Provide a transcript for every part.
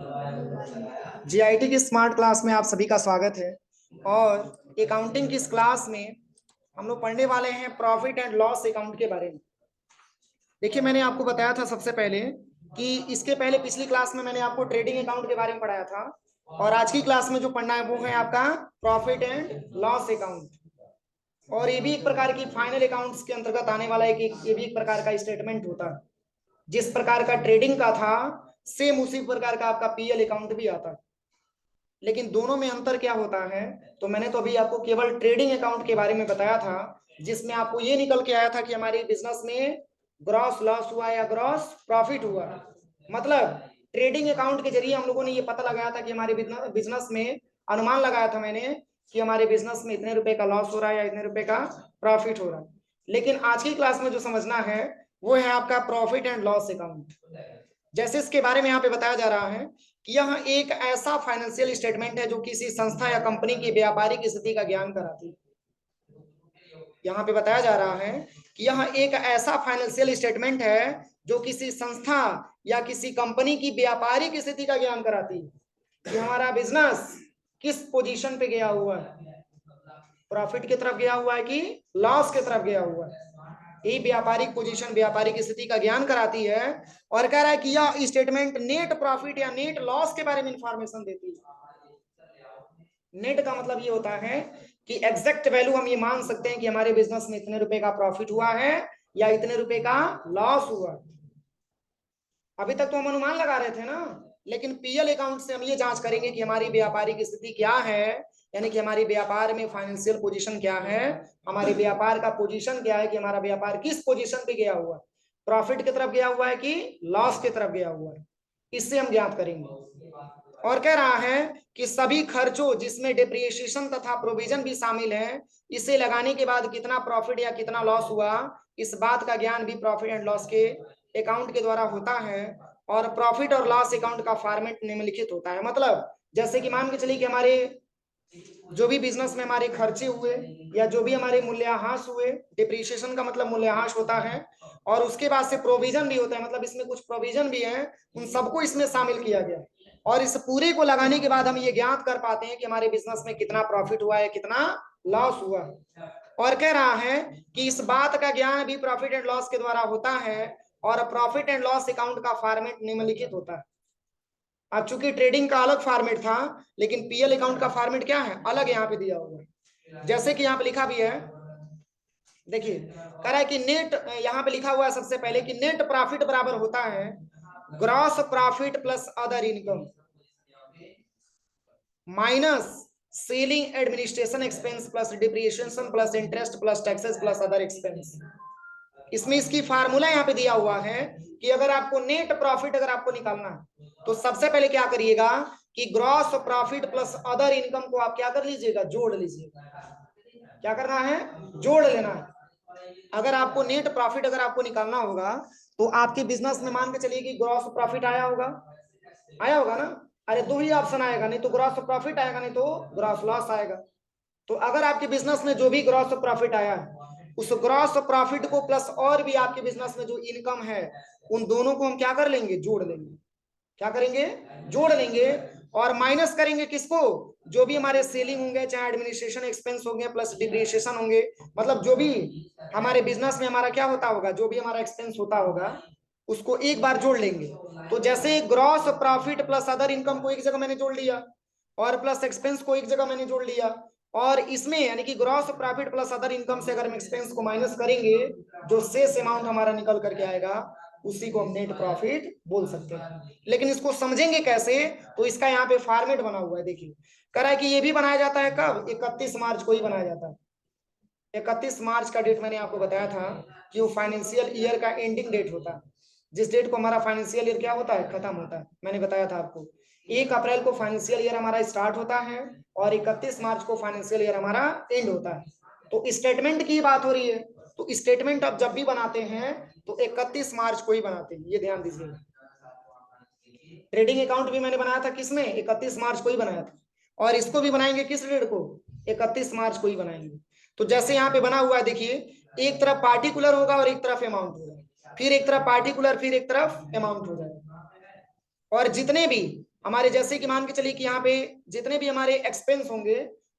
GIT की smart class में आप सभी का स्वागत है। और अकाउंटिंग की इस क्लास में हम लोग पढ़ने वाले हैं प्रॉफिट एंड लॉस अकाउंट के बारे में। देखिए, मैंने आपको बताया था सबसे पहले कि इसके पहले पिछली क्लास में मैंने आपको ट्रेडिंग अकाउंट के बारे में पढ़ाया था, और आज की क्लास में जो पढ़ना है वो है आपका प्रॉफिट एंड लॉस अकाउंट। और ये भी एक प्रकार की फाइनल अकाउंट्स के अंतर्गत आने वाला है कि ये भी एक प्रकार का स्टेटमेंट होता है। जिस प्रकार का ट्रेडिंग का था सेम उसी प्रकार का आपका पीएल अकाउंट भी आता है, लेकिन दोनों में अंतर क्या होता है। तो मैंने तो अभी आपको केवल ट्रेडिंग अकाउंट के बारे में बताया था, जिसमें आपको ये निकल के आया था कि हमारे बिजनेस में ग्रॉस लॉस हुआ या ग्रॉस प्रॉफिट हुआ। मतलब ट्रेडिंग अकाउंट के जरिए हम लोगों ने ये पता लगाया था कि हमारे बिजनेस में अनुमान लगाया था मैंने कि हमारे बिजनेस में इतने रुपए का लॉस हो रहा है या इतने रुपए का प्रॉफिट हो रहा है। लेकिन आज की क्लास में जो समझना है वो है आपका प्रॉफिट एंड लॉस अकाउंट। जैसे इसके बारे में यहाँ पे बताया जा रहा है कि यह एक ऐसा फाइनेंशियल स्टेटमेंट है जो किसी संस्था या कंपनी की व्यापारिक स्थिति का ज्ञान कराती है। यहाँ पे बताया जा रहा है कि यह एक ऐसा फाइनेंशियल स्टेटमेंट है जो किसी संस्था या किसी कंपनी की व्यापारिक स्थिति का ज्ञान कराती है कि हमारा बिजनेस किस पोजीशन पे गया हुआ है, प्रॉफिट की तरफ गया हुआ है कि लॉस की तरफ गया हुआ है। ये व्यापारिक पोजीशन, व्यापारिक स्थिति का ज्ञान कराती है। और कह रहा है कि यह स्टेटमेंट नेट प्रॉफिट या नेट लॉस के बारे में इंफॉर्मेशन देती है। नेट का मतलब ये होता है कि एग्जैक्ट वैल्यू हम ये मान सकते हैं कि हमारे बिजनेस में इतने रुपए का प्रॉफिट हुआ है या इतने रुपए का लॉस हुआ। अभी तक तो हम अनुमान लगा रहे थे ना, लेकिन पीएल अकाउंट से हम ये जांच करेंगे कि हमारी व्यापारिक स्थिति क्या है, यानी कि हमारी व्यापार में फाइनेंशियल पोजीशन क्या है, हमारे व्यापार का पोजीशन क्या है, कि हमारा व्यापार किस पोजीशन पे गया हुआ है, प्रॉफिट की तरफ गया हुआ है कि लॉस की तरफ गया हुआ है। इससे हम ज्ञात करेंगे। और कह रहा है कि सभी खर्चों जिसमें डिप्रिसिएशन तथा प्रोविजन भी शामिल है, इसे लगाने के बाद कितना प्रॉफिट या कितना लॉस हुआ, इस बात का ज्ञान भी प्रॉफिट एंड लॉस के अकाउंट के द्वारा होता है। और प्रॉफिट और लॉस अकाउंट का फॉर्मेट निम्नलिखित होता है। मतलब जैसे कि मान के चलिए कि हमारे जो भी बिजनेस में हमारे खर्चे हुए या जो भी हमारे मूल्यह्रास हुए, डिप्रिसिएशन का मतलब मूल्यह्रास होता है, और उसके बाद से प्रोविजन भी होता है, मतलब इसमें कुछ प्रोविजन भी है, उन सबको इसमें शामिल किया गया। और इस पूरे को लगाने के बाद हम ये ज्ञात कर पाते हैं कि हमारे बिजनेस में कितना प्रॉफिट हुआ है, कितना लॉस हुआ है। और कह रहा है कि इस बात का ज्ञान भी प्रॉफिट एंड लॉस के द्वारा होता है, और प्रॉफिट एंड लॉस अकाउंट का फॉर्मेट निम्नलिखित होता है। अब चूंकि ट्रेडिंग का अलग फॉर्मेट था, लेकिन पीएल अकाउंट का फॉर्मेट क्या है, अलग यहाँ पे दिया हुआ है। जैसे कि यहाँ पे लिखा भी है, देखिए कह रहा है कि नेट, यहाँ पे लिखा हुआ है सबसे पहले कि नेट प्रॉफिट बराबर होता है gross profit plus other income minus selling administration expense plus depreciation plus interest plus taxes plus other expense. इसमें इसकी फार्मूला यहाँ पे दिया हुआ है कि अगर आपको नेट प्रॉफिट अगर आपको निकालना है तो सबसे पहले क्या करिएगा कि gross profit plus other income को आप क्या कर लीजिएगा, जोड़ लीजिएगा। क्या करना है, जोड़ लेना है। अगर आपको नेट प्रॉफिट अगर आपको निकालना होगा तो आपके बिजनेस में मान के चलिए कि ग्रॉस प्रॉफिट आया होगा, आया होगा ना। अरे दो ही ऑप्शन आएगा, नहीं तो ग्रॉस प्रॉफिट आएगा, नहीं तो ग्रॉस लॉस आएगा। तो अगर आपके बिजनेस में जो भी ग्रॉस प्रॉफिट आया है, उस ग्रॉस प्रॉफिट को प्लस और भी आपके बिजनेस में जो इनकम है, उन दोनों को हम क्या कर लेंगे, जोड़ लेंगे। क्या करेंगे, जोड़ लेंगे। और माइनस करेंगे किसको, जो भी हमारे सेलिंग होंगे, चाहे एडमिनिस्ट्रेशन एक्सपेंस होंगे प्लस डिप्रिसिएशन होंगे, मतलब जो भी हमारे बिजनेस में हमारा क्या होता होगा, जो भी हमारा एक्सपेंस होता होगा उसको एक बार जोड़ लेंगे। तो जैसे gross profit plus other income को एक जगह मैंने जोड़ लिया, और प्लस एक्सपेंस को एक जगह मैंने जोड़ लिया, और इसमें यानी कि gross profit plus other income से अगर हम एक्सपेंस को माइनस करेंगे, जो शेष अमाउंट हमारा निकल करके आएगा उसी को हम नेट प्रॉफिट बोल सकते हैं। लेकिन इसको समझेंगे कैसे, तो इसका यहाँ पे फॉर्मेट बना हुआ है। देखिए कह रहा है कि ये भी बनाया जाता है कब, 31 मार्च को ही बनाया जाता है। 31 मार्च का डेट मैंने आपको बताया था कि वो फाइनेंशियल ईयर का एंडिंग डेट होता है। जिस डेट को हमारा फाइनेंशियल ईयर क्या होता है, खत्म होता है। मैंने बताया था आपको 1 अप्रैल को फाइनेंशियल ईयर हमारा स्टार्ट होता है और 31 मार्च को फाइनेंशियल ईयर हमारा एंड होता है। तो स्टेटमेंट की बात हो रही है, तो स्टेटमेंट आप जब भी बनाते हैं तो 31 मार्च को ही बनाते हैं, ये ध्यान दीजिएगा। ट्रेडिंग अकाउंट भी मैंने बनाया था किसमें, 31 मार्च को ही बनाया था, और इसको भी बनाएंगे किस डेट को, 31 मार्च को ही बनाएंगे। तो जैसे यहाँ पे बना हुआ है देखिए, एक तरफ पार्टिकुलर होगा और एक तरफ अमाउंट होगा, फिर एक तरफ पार्टिकुलर, फिर एक तरफ अमाउंट हो जाएगा। और जितने भी हमारे जैसे कि मान के चलिए कि यहाँ पे जितने भी हमारे एक्सपेंस होंगे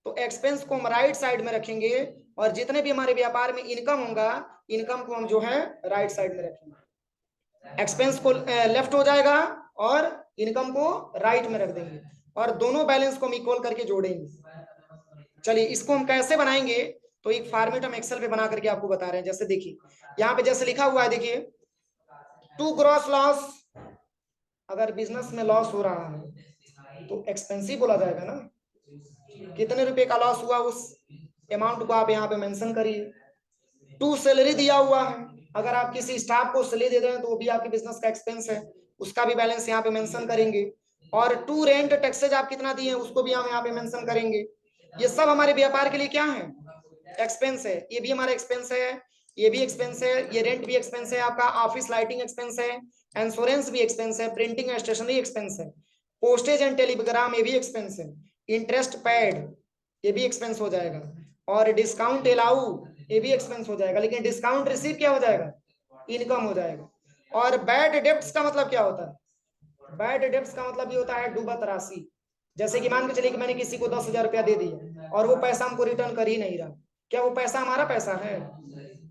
तो एक्सपेंस को हम राइट साइड में रखेंगे, और जितने भी हमारे व्यापार में इनकम होगा इनकम को हम जो है राइट साइड में रखेंगे। एक्सपेंस को लेफ्ट हो जाएगा और इनकम को राइट में रख देंगे, और दोनों बैलेंस को हम इक्वल करके जोड़ेंगे। चलिए इसको हम कैसे बनाएंगे, तो एक फॉर्मेट हम एक्सेल पे बना करके आपको बता रहे हैं। जैसे देखिए यहाँ पे जैसे लिखा हुआ है, देखिए टू ग्रॉस लॉस, अगर बिजनेस में लॉस हो रहा है तो एक्सपेंसिव बोला जाएगा ना। कितने रुपए का लॉस हुआ उस अमाउंट को आप यहाँ पे मेंशन करिए। टू सैलरी दिया हुआ है, अगर आप किसी स्टाफ को सैलरी दे रहे हैं तो वो भी आपके बिजनेस का एक्सपेंस है, उसका भी बैलेंस यहाँ पे मेंशन करेंगे। और टू रेंट टैक्सेज आप कितना दिए हैं उसको भी हम यहाँ पे मेंशन करेंगे। ये सब हमारे व्यापार के लिए क्या है, एक्सपेंस है। ये भी हमारा एक्सपेंस है, ये भी एक्सपेंस है, ये रेंट भी एक्सपेंस है, आपका ऑफिस लाइटिंग एक्सपेंस है, इंश्योरेंस भी एक्सपेंस है, प्रिंटिंग एंड स्टेशनरी एक्सपेंस है, पोस्टेज एंड टेलीग्राम ये भी एक्सपेंस है, इंटरेस्ट पेड ये भी एक्सपेंस हो जाएगा, और डिस्काउंट अलाउ ये भी एक्सपेंस हो जाएगा। लेकिन डिस्काउंट रिसीव क्या हो जाएगा, इनकम हो जाएगा। और बैड डेब्ट्स का मतलब क्या होता है, बैड डेब्ट्स का मतलब ये होता है डूबत राशि। जैसे कि मान के चलिए कि मैंने किसी को 10,000 रुपया दे दिया और वो पैसा हमको रिटर्न कर ही नहीं रहा, क्या वो पैसा हमारा पैसा है,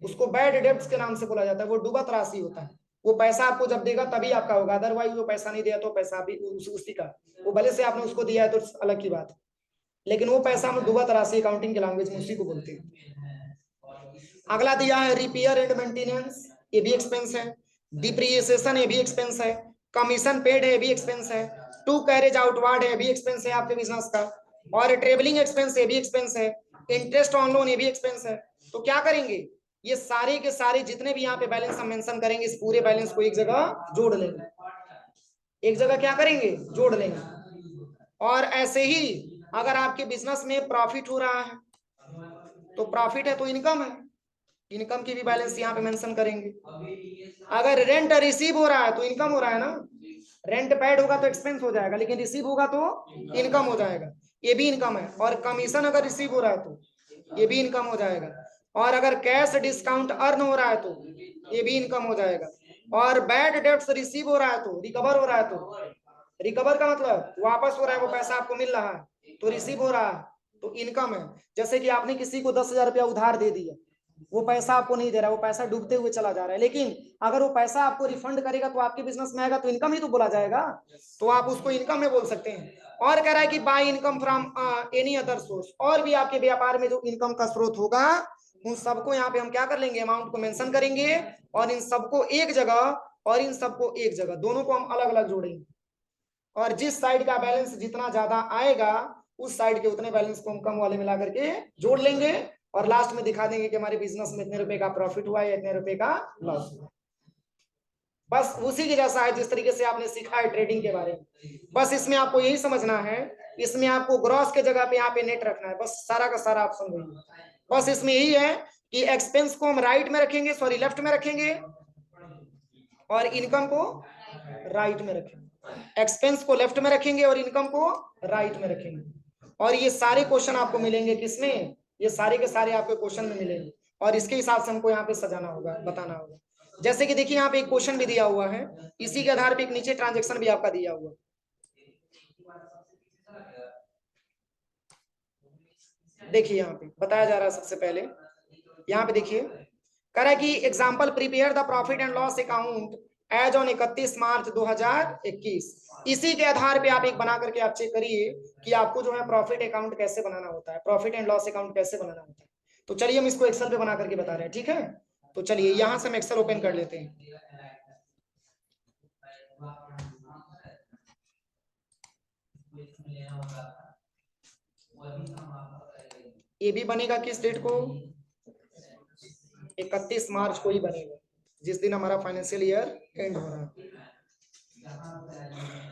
उसको बैड डेब्ट्स के नाम से बोला जाता है, वो डूबत राशि होता है। वो पैसा आपको जब देगा तभी आपका होगा, अदरवाइज वो पैसा नहीं दिया तो पैसा भी उसी का, वो भले से आपने उसको दिया है तो अलग की बात है, लेकिन वो पैसा हम डूबत राशि अकाउंटिंग के लैंग्वेज में उसी को बोलते हैं। अगला दिया है रिपेयर एंड मेंटेनेंस, ये भी एक्सपेंस है, डिप्रिसिएशन ये भी एक्सपेंस है, कमीशन पेड है ये भी एक्सपेंस है, टू कैरेज आउटवार्ड है ये भी एक्सपेंस है आपके बिजनेस का, और ट्रेवलिंग एक्सपेंस ये भी एक्सपेंस है, इंटरेस्ट ऑन लोन ये भी एक्सपेंस है। तो क्या करेंगे, ये सारे के सारे जितने भी यहाँ पे बैलेंस हम मेंशन करेंगे इस पूरे बैलेंस को एक जगह जोड़ लेंगे, एक जगह क्या करेंगे जोड़ लेंगे। और ऐसे ही अगर आपके बिजनेस में प्रॉफिट हो रहा है तो प्रॉफिट है तो इनकम है, इनकम की भी बैलेंस यहाँ पे मेंशन करेंगे। अगर रेंट रिसीव हो रहा है तो इनकम हो रहा है ना, रेंट पेड होगा तो एक्सपेंस हो जाएगा, लेकिन रिसीव होगा तो इनकम हो जाएगा, ये भी इनकम है। और कमीशन अगर रिसीव हो रहा है तो ये भी इनकम हो जाएगा। और अगर कैश डिस्काउंट अर्न हो रहा है तो ये भी इनकम हो जाएगा। और बैड डेट्स रिसीव हो रहा है तो रिकवर हो रहा है, तो रिकवर का मतलब वापस हो रहा है, वो पैसा आपको मिल रहा है तो रिसीव हो रहा है तो इनकम है। जैसे कि आपने किसी को 10,000 रुपया उधार दे दिया, वो पैसा आपको नहीं दे रहा, वो पैसा डूबते हुए चला जा रहा है, लेकिन अगर वो पैसा आपको रिफंड करेगा तो आपके बिजनेस में आएगा तो इनकम ही तो बोला जाएगा, तो आप उसको इनकम में बोल सकते हैं। और कह रहा है कि by income from any other source, और भी आपके व्यापार में जो इनकम का स्रोत होगा उन सबको यहाँ पे हम क्या कर लेंगे, अमाउंट को मेंशन करेंगे, और इन सबको एक जगह और इन सबको एक जगह, दोनों को हम अलग अलग जोड़ेंगे। और जिस साइड का बैलेंस जितना ज्यादा आएगा उस साइड के उतने बैलेंस को हम कम वाले मिला करके जोड़ लेंगे, और लास्ट में दिखा देंगे कि हमारे बिजनेस में इतने रुपए का प्रॉफिट हुआ है, इतने रुपए का लॉस हुआ। बस उसी के जैसा है जिस तरीके से आपने सीखा है ट्रेडिंग के बारे में। बस इसमें आपको यही समझना है, इसमें आपको ग्रॉस के जगह पे यहाँ पे नेट रखना है, बस सारा का सारा आप समझिए। बस इसमें यही है कि एक्सपेंस को हम राइट में रखेंगे, सॉरी लेफ्ट में रखेंगे, और इनकम को राइट में रखेंगे। एक्सपेंस को लेफ्ट में रखेंगे और इनकम को राइट में रखेंगे। और ये सारे क्वेश्चन आपको मिलेंगे किसमें, ये सारे के सारे आपके क्वेश्चन में मिलेंगे, और इसके हिसाब से हमको यहाँ पे सजाना होगा, बताना होगा। जैसे कि देखिए यहाँ पे एक क्वेश्चन भी दिया हुआ है, इसी के आधार पे एक नीचे ट्रांजेक्शन भी आपका दिया हुआ। देखिए यहाँ पे बताया जा रहा है, सबसे पहले यहाँ पे देखिए कह रहा है कि example prepare the profit and loss account as on 31 March 2021। इसी के आधार पे आप एक बना करके आप चेक करिए कि आपको जो है प्रॉफिट अकाउंट कैसे बनाना होता है, प्रॉफिट एंड लॉस अकाउंट कैसे बनाना होता है। तो चलिए हम इसको एक्सेल पे बना करके बता रहे हैं, ठीक है। तो चलिए यहां से हम एक्सेल ओपन कर लेते हैं। ये भी बनेगा किस डेट को, 31 मार्च को ही बनेगा, जिस दिन हमारा फाइनेंशियल ईयर एंड हो रहा है।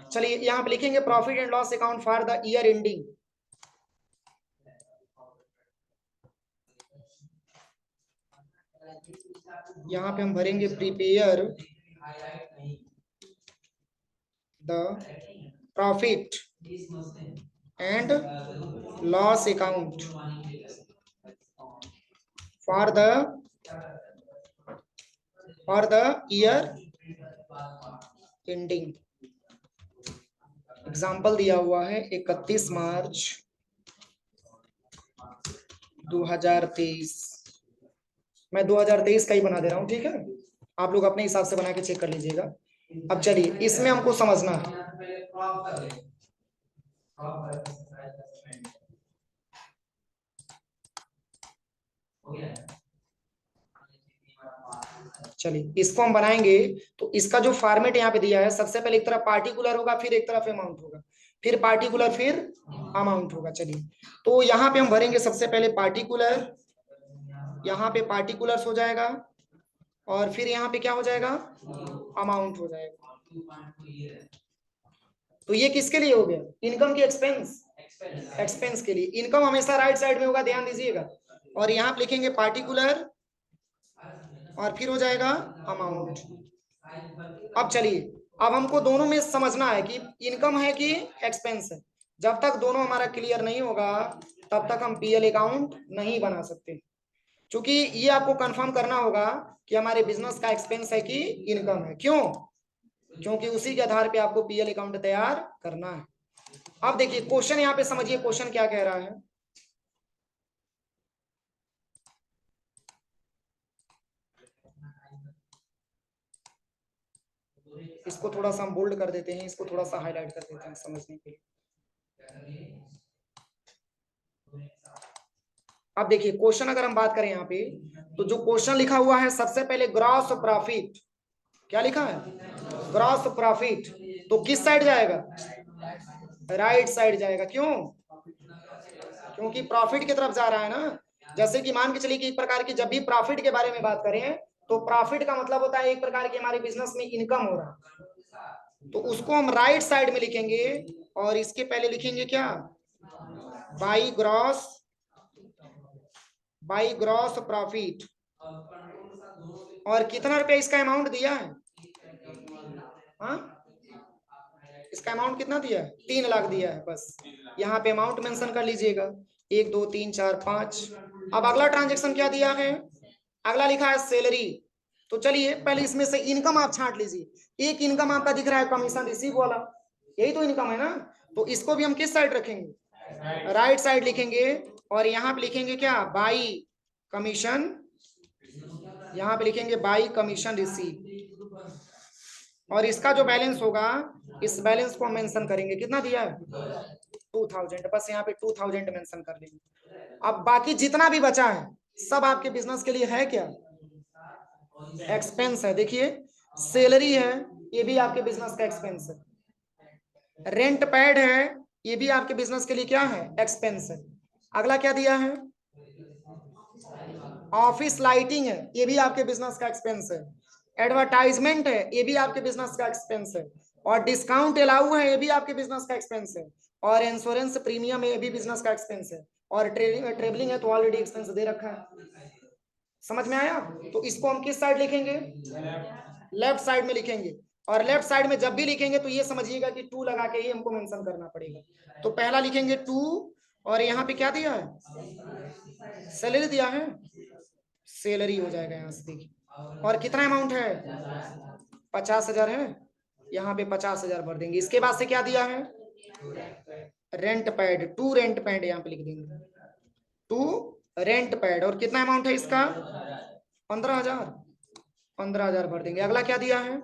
चलिए यहाँ पे लिखेंगे profit and loss account for the year ending. यहाँ पे हम भरेंगे prepare the profit and loss account for the year ending. Example दिया हुआ है 31 मार्च 2023। मैं 2023 का ही बना दे रहा हूँ, ठीक है। आप लोग अपने हिसाब से बना के चेक कर लीजिएगा। अब चलिए इसमें हमको समझना है। चलिए इसको हम बनाएंगे। तो इसका जो फॉर्मेट यहाँ पे दिया है, सबसे पहले एक तरफ पार्टिकुलर होगा, फिर एक तरफ अमाउंट होगा, फिर पार्टिकुलर, फिर अमाउंट होगा। चलिए तो यहाँ पे हम भरेंगे सबसे पहले पार्टिकुलर, यहाँ पे पार्टिकुलर्स हो जाएगा, और फिर यहाँ पे क्या हो जाएगा, अमाउंट हो जाएगा। तो ये किसके लिए हो गया, इनकम की एक्सपेंस, एक्सपेंस के लिए। इनकम हमेशा राइट साइड में होगा, ध्यान दीजिएगा। और यहाँ पे लिखेंगे पार्टिकुलर, और फिर हो जाएगा अमाउंट। अब चलिए, अब हमको दोनों में समझना है कि इनकम है कि एक्सपेंस है। जब तक दोनों हमारा क्लियर नहीं होगा तब तक हम पीएल अकाउंट नहीं बना सकते, क्योंकि ये आपको कंफर्म करना होगा कि हमारे बिजनेस का एक्सपेंस है कि इनकम है। क्यों? क्योंकि उसी के आधार पे आपको पीएल अकाउंट तैयार करना है। अब देखिए क्वेश्चन यहाँ पे समझिए, क्वेश्चन क्या कह रहा है। इसको थोड़ा सा हम बोल्ड कर देते हैं, इसको थोड़ा सा हाईलाइट कर देते हैं समझने के लिए। अब देखिए क्वेश्चन अगर हम बात करें यहाँ पे, तो जो क्वेश्चन लिखा हुआ है सबसे पहले ग्रॉस प्रॉफिट, क्या लिखा है, ग्रॉस प्रॉफिट। तो किस साइड जाएगा, राइट साइड जाएगा। क्यों? क्योंकि प्रॉफिट की तरफ जा रहा है ना। जैसे कि मान के चलिए कि एक प्रकार की जब भी प्रॉफिट के बारे में बात करें, तो प्रॉफिट का मतलब होता है एक प्रकार की हमारे बिजनेस में इनकम हो रहा है, तो उसको हम राइट साइड में लिखेंगे। और इसके पहले लिखेंगे क्या, by gross, by gross profit. और कितना रुपया इसका अमाउंट दिया है, हाँ इसका अमाउंट कितना दिया है, 3 लाख दिया है। बस यहाँ पे अमाउंट मेंशन कर लीजिएगा, 1 2 3 4 5। अब अगला ट्रांजेक्शन क्या दिया है, अगला लिखा है सैलरी। तो चलिए पहले इसमें से इनकम आप छांट लीजिए। एक इनकम आपका दिख रहा है कमीशन रिसीव वाला, यही तो इनकम है ना। तो इसको भी हम किस साइड रखेंगे, राइट साइड लिखेंगे। और यहाँ पे लिखेंगे क्या, बाई कमीशन, यहाँ पे लिखेंगे बाई कमीशन रिसीव। और इसका जो बैलेंस होगा, इस बैलेंस को हम मेंशन करेंगे, कितना दिया है 2000। बस यहाँ पे 2000 मेंशन कर लेंगे। अब बाकी जितना भी बचा है सब आपके बिजनेस के लिए है क्या, एक्सपेंस है। देखिए सैलरी है, ये भी आपके बिजनेस का एक्सपेंस है। रेंट पैड है, ये भी आपके बिजनेस के लिए क्या है, एक्सपेंस है। अगला क्या दिया है, ऑफिस लाइटिंग है, ये भी आपके बिजनेस का एक्सपेंस है। एडवर्टाइजमेंट है, ये भी आपके बिजनेस का एक्सपेंस है। और डिस्काउंट अलाउ है, ये भी आपके बिजनेस का एक्सपेंस है। और इंश्योरेंस प्रीमियम है, ये भी बिजनेस का एक्सपेंस है। और ट्रेवलिंग है तो ऑलरेडी एक्सपेंस दे रखा है। समझ में आया? तो इसको हम किस साइड लिखेंगे, लेफ्ट साइड में लिखेंगे। और लेफ्ट साइड में जब भी लिखेंगे तो ये समझिएगा कि 2 लगा के ही हमको मेंशन करना पड़ेगा। तो पहला लिखेंगे 2, और यहाँ पे क्या दिया है, सैलरी दिया है, सैलरी हो जाएगा यहाँ से। देखिए और कितना अमाउंट है, 50,000 है, यहाँ पे 50,000 भर देंगे। इसके बाद से क्या दिया है, रेंट पैड, 2 रेंट पैड यहाँ पे लिख देंगे, 2 रेंट पैड। और कितना अमाउंट है इसका, 15,000, 15,000 भर देंगे। अगला क्या दिया है,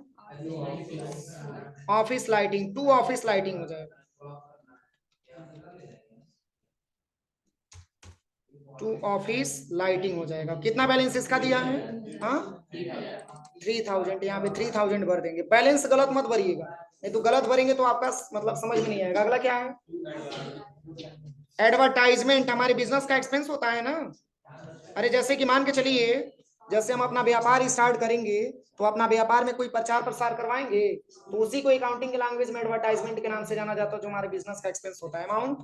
ऑफिस लाइटिंग, 2 ऑफिस लाइटिंग हो जाएगा, 2 ऑफिस लाइटिंग हो जाएगा। कितना बैलेंस इसका दिया है, हाँ 3000। यहाँ पे 3000 भर देंगे। बैलेंस गलत मत भरिएगा, नहीं तो गलत भरेंगे तो आपका मतलब समझ में नहीं आएगा। अगला क्या है, एडवर्टाइजमेंट, हमारे बिजनेस का एक्सपेंस होता है ना। अरे जैसे कि मान के चलिए, जैसे हम अपना व्यापार स्टार्ट करेंगे, तो अपना व्यापार में कोई प्रचार प्रसार करवाएंगे, तो उसी को अकाउंटिंग के लैंग्वेज में एडवर्टाइजमेंट के नाम से जाना जाता है, जो हमारे बिजनेस का एक्सपेंस होता है। अमाउंट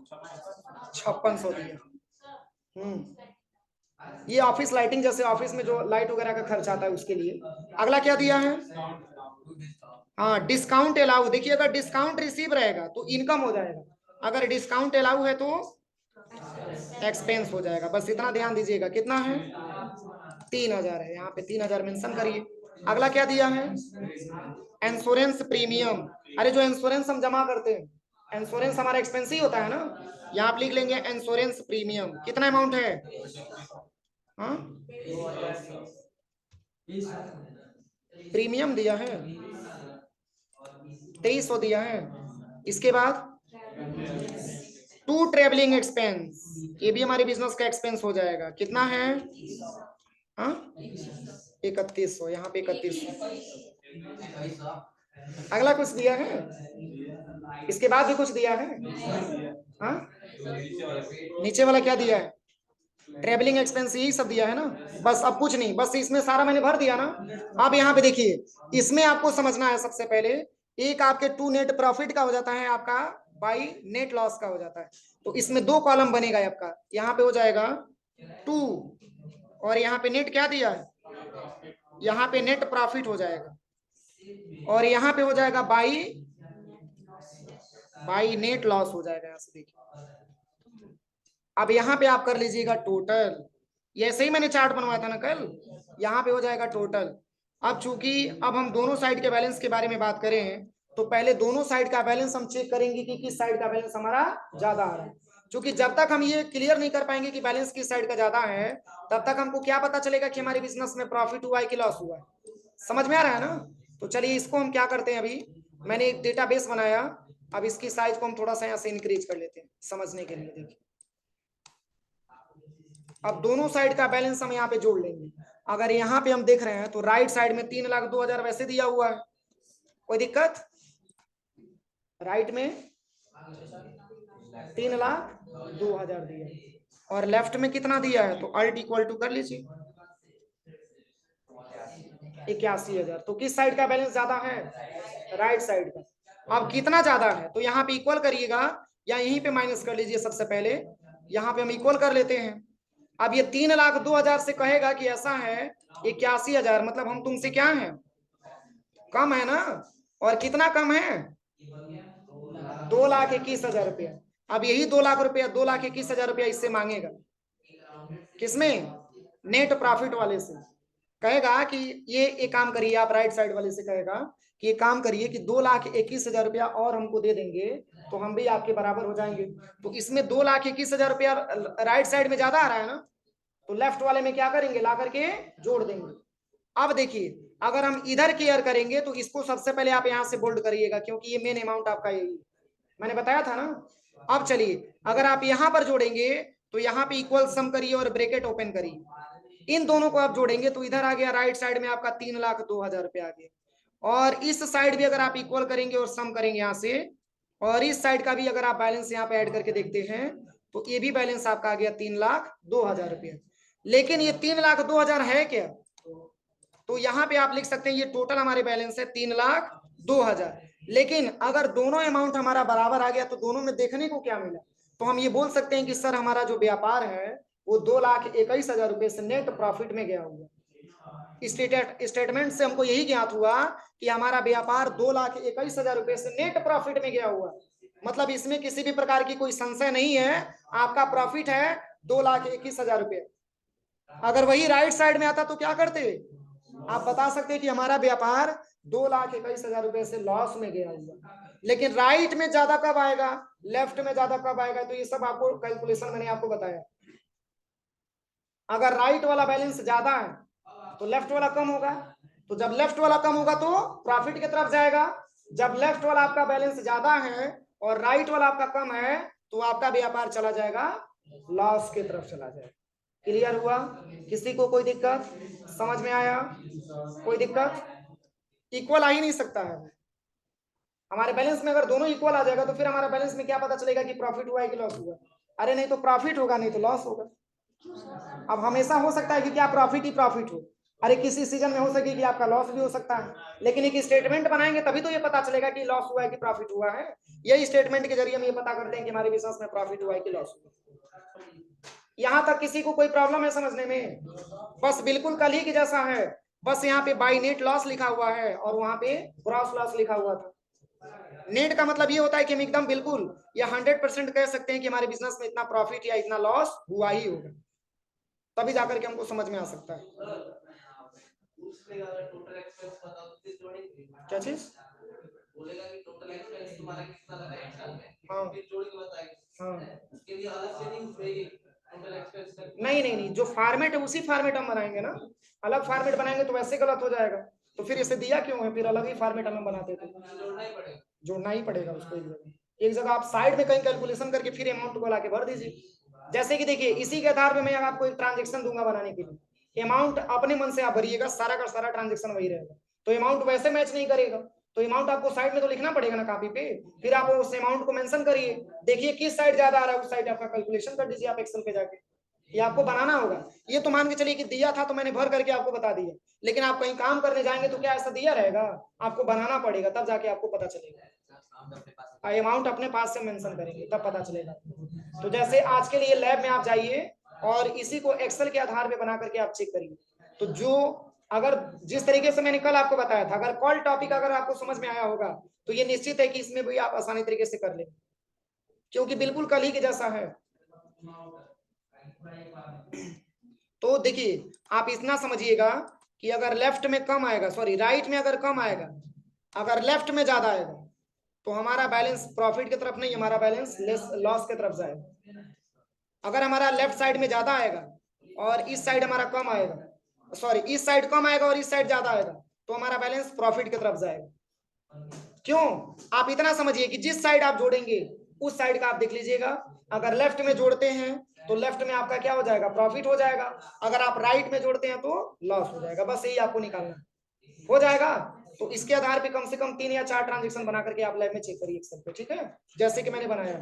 5600 दिया। ये ऑफिस लाइटिंग, जैसे ऑफिस में जो लाइट वगैरह का खर्च आता है उसके लिए। अगला क्या दिया है, हाँ डिस्काउंट अलाउ। देखिए अगर डिस्काउंट रिसीव रहेगा तो इनकम हो जाएगा, अगर डिस्काउंट अलाउ है तो एक्सपेंस हो जाएगा। बस इतना ध्यान दीजिएगा। कितना है, 3000 है, यहाँ पे 3000 मेंशन करिए। अगला क्या दिया है, इंश्योरेंस प्रीमियम। अरे जो इंश्योरेंस हम जमा करते हैं, इंश्योरेंस हमारा एक्सपेंस ही होता है ना। यहाँ आप लिख लेंगे इंश्योरेंस प्रीमियम, कितना अमाउंट है? हाँ, प्रीमियम दिया है 2300 दिया है। इसके बाद टू ट्रेवलिंग एक्सपेंस, ये भी हमारे बिजनेस का एक्सपेंस हो जाएगा, कितना है? हाँ, 3100, यहाँ पे 3100। अगला कुछ दिया है? इसके बाद भी कुछ दिया है? हाँ, नीचे वाला क्या दिया है? ट्रेवलिंग एक्सपेंस, यही सब दिया है ना। बस अब कुछ नहीं, बस इसमें सारा मैंने भर दिया ना। अब यहाँ पे देखिए, इसमें आपको समझना है सबसे पहले, एक आपके टू नेट प्रॉफिट का हो जाता है, आपका बाई नेट लॉस का हो जाता है। तो इसमें दो कॉलम बनेगा आपका, यहाँ पे हो जाएगा टू, और यहाँ पे नेट क्या दिया है? यहाँ पे नेट प्रॉफिट हो जाएगा, और यहाँ पे हो जाएगा बाई नेट लॉस हो जाएगा। यहाँ से देखिए, अब यहाँ पे आप कर लीजिएगा टोटल, ये ऐसे ही मैंने चार्ट बनवाया था ना कल, यहाँ पे हो जाएगा टोटल। अब चूंकि अब हम दोनों साइड के बैलेंस के बारे में बात करें, तो पहले दोनों साइड का बैलेंस हम चेक करेंगे कि किस साइड का बैलेंस हमारा ज्यादा आ रहा है। क्योंकि जब तक हम ये क्लियर नहीं कर पाएंगे कि बैलेंस किस साइड का ज्यादा है, तब तक हमको क्या पता चलेगा कि हमारे बिजनेस में प्रॉफिट हुआ है कि लॉस हुआ है। समझ में आ रहा है ना? तो चलिए इसको हम क्या करते हैं, अभी मैंने एक डेटाबेस बनाया, अब इसकी साइज को हम थोड़ा सा यहाँ से इंक्रीज कर लेते हैं समझने के लिए। देखिए, अब दोनों साइड का बैलेंस हम यहाँ पे जोड़ लेंगे। अगर यहाँ पे हम देख रहे हैं तो राइट साइड में 3,02,000 वैसे दिया हुआ है, कोई दिक्कत? राइट में 3,02,000 दिया है, और लेफ्ट में कितना दिया है? तो अल्ट इक्वल टू कर लीजिए 81,000। तो किस साइड का बैलेंस ज्यादा है? राइट साइड का। अब कितना ज्यादा है तो यहाँ पे इक्वल करिएगा, या यहीं पे माइनस कर लीजिए। सबसे पहले यहाँ पे हम इक्वल कर लेते हैं। अब ये 3,02,000 से कहेगा कि ऐसा है 81,000, मतलब हम तुमसे क्या है? कम है ना। और कितना कम है? 2,21,000 रुपया। अब यही 2 लाख रुपया, 2,21,000 रुपया इससे मांगेगा, किसमें? नेट प्रॉफिट वाले से। कहेगा कि ये एक काम करिए, आप राइट साइड वाले से कहेगा कि ये काम करिए कि 2,21,000 रुपया और हमको दे देंगे तो हम भी आपके बराबर हो जाएंगे। तो इसमें 2,21,000 रुपया राइट साइड में ज्यादा आ रहा है ना, तो लेफ्ट वाले में क्या करेंगे? ला करके जोड़ देंगे। अब देखिए, अगर हम इधर केयर करेंगे तो इसको सबसे पहले आप यहां से बोल्ड करिएगा, क्योंकि ये मेन अमाउंट आपका यही मैंने बताया था ना। अब चलिए, अगर आप यहां पर जोड़ेंगे तो यहाँ पे इक्वल सम करिए और ब्रैकेट ओपन करिए, इन दोनों को आप जोड़ेंगे तो इधर आ गया राइट साइड में आपका 3,02,000 रुपया आ गया। और इस साइड भी अगर आप इक्वल करेंगे और सम करेंगे यहाँ से, और इस साइड का भी अगर आप बैलेंस यहाँ पे ऐड करके देखते हैं, तो ये भी बैलेंस आपका आ गया 3,02,000 रुपया। लेकिन ये 3,02,000 है क्या? तो यहाँ पे आप लिख सकते हैं ये टोटल हमारे बैलेंस है 3,02,000। लेकिन अगर दोनों अमाउंट हमारा बराबर आ गया तो दोनों में देखने को क्या मिला? तो हम ये बोल सकते हैं कि सर हमारा जो व्यापार है वो 2,21,000 रुपए से नेट प्रॉफिट में गया हुआ। स्टेटमेंट से हमको यही ज्ञात हुआ कि हमारा व्यापार 2,21,000 रुपए से नेट प्रॉफिट में गया हुआ। मतलब इसमें किसी भी प्रकार की कोई संशय नहीं है, आपका प्रॉफिट है 2,21,000 रुपए। अगर वही राइट साइड में आता तो क्या करते? आप बता सकते हैं कि हमारा व्यापार 2,21,000 रुपए से लॉस में गया हुआ। लेकिन राइट में ज्यादा कब आएगा, लेफ्ट में ज्यादा कब आएगा? तो ये सब आपको कैलकुलेशन मैंने आपको बताया। अगर राइट वाला बैलेंस ज्यादा है तो लेफ्ट वाला कम होगा, तो जब लेफ्ट वाला कम होगा तो प्रॉफिट की तरफ जाएगा। जब लेफ्ट वाला आपका बैलेंस ज्यादा है और राइट वाला आपका कम है, तो आपका व्यापार चला जाएगा लॉस की तरफ चला जाएगा। क्लियर हुआ? किसी को कोई दिक्कत? समझ में आया? कोई दिक्कत? इक्वल आ ही नहीं सकता है हमारे बैलेंस में। अगर दोनों इक्वल आ जाएगा तो फिर हमारा बैलेंस में क्या पता चलेगा कि प्रॉफिट हुआ है कि लॉस हुआ? अरे नहीं तो प्रॉफिट होगा, नहीं तो लॉस होगा। अब हमेशा हो सकता है कि क्या प्रॉफिट ही प्रॉफिट हो, अरे किसी सीजन में हो सके कि आपका लॉस भी हो सकता है। लेकिन एक स्टेटमेंट बनाएंगे तभी तो ये पता चलेगा कि लॉस हुआ है कि प्रॉफिट हुआ है। यही स्टेटमेंट के जरिए हम ये पता करते हैं कि हमारे बिजनेस में प्रॉफिट हुआ है कि लॉस हुआ। यहाँ तक किसी को कोई प्रॉब्लम है समझने में? बस बिल्कुल कल ही की जैसा है, बस यहाँ पे बाई नेट लॉस लिखा हुआ है और वहां पे ग्रॉस लॉस लिखा हुआ था। नेट का मतलब ये होता है कि हम एकदम बिल्कुल या 100% कह सकते हैं कि हमारे बिजनेस में इतना प्रॉफिट या इतना लॉस हुआ ही होगा, तभी जाकर के हमको समझ में आ सकता है। क्या चीज? हाँ हाँ नहीं, जो फॉर्मेट है उसी फॉर्मेट हम बनाएंगे ना, अलग फॉर्मेट बनाएंगे तो वैसे गलत हो जाएगा। तो फिर इसे दिया क्यों है, फिर अलग ही फॉर्मेट हम बनाते थे, जोड़ना ही पड़ेगा उसको एक जगह आप साइड में कहीं कैलकुलेशन करके फिर अमाउंट को लाके भर दीजिए। जैसे कि देखिए इसी के आधार पे मैं आपको एक ट्रांजेक्शन दूंगा बनाने के लिए, अमाउंट अपने मन से आप भरिएगा, सारा का सारा ट्रांजेक्शन वही रहेगा, तो अमाउंट वैसे मैच नहीं करेगा, तो अमाउंट आपको साइड में तो लिखना पड़ेगा ना कॉपी पे, फिर आप उस अमाउंट को मेंशन करिए, देखिए किस साइड ज्यादा आ रहा है उस साइड आपका कैलकुलेशन कर दीजिए आप एक्सेल पे जाके, ये आपको बनाना होगा। ये तो मान के चलिए कि दिया था तो मैंने भर करके आपको बता दिया, लेकिन आप कहीं काम करने जाएंगे तो क्या ऐसा दिया रहेगा, आपको बनाना पड़ेगा तब जाके आपको पता चलेगा, अमाउंट अपने पास से मेंशन करेंगे तब पता चलेगा। तो जैसे आज के लिए लैब में आप जाइए और इसी को एक्सेल के आधार पे बना करके आप चेक करिए, तो जो अगर जिस तरीके से मैंने कल आपको बताया था, अगर कॉल टॉपिक अगर आपको समझ में आया होगा तो ये निश्चित है कि इसमें भी आप आसानी तरीके से कर लेंगे, क्योंकि बिल्कुल कल ही के जैसा है। तो देखिए आप इतना समझिएगा कि अगर लेफ्ट में कम आएगा, सॉरी राइट में अगर कम आएगा, अगर लेफ्ट में ज्यादा आएगा तो हमारा बैलेंस प्रॉफिट की तरफ नहीं, हमारा बैलेंस लॉस की तरफ जाएगा। अगर हमारा लेफ्ट साइड में ज्यादा आएगा और इस साइड हमारा कम आएगा, सॉरी इस साइड कम आएगा और इस साइड ज्यादा आएगा, तो हमारा बैलेंस प्रॉफिट की तरफ जाएगा। क्यों, आप इतना समझिए कि जिस साइड आप जोड़ेंगे उस साइड का आप देख लीजिएगा, अगर लेफ्ट में जोड़ते हैं तो लेफ्ट में आपका क्या हो जाएगा, प्रॉफिट हो जाएगा, अगर आप राइट में जोड़ते हैं तो लॉस हो जाएगा, बस यही आपको निकालना हो जाएगा। तो इसके आधार पे कम से कम 3 या 4 ट्रांजेक्शन बना करके आप लैब में चेक करिए एक्सेल पे, ठीक है, जैसे कि मैंने बनाया।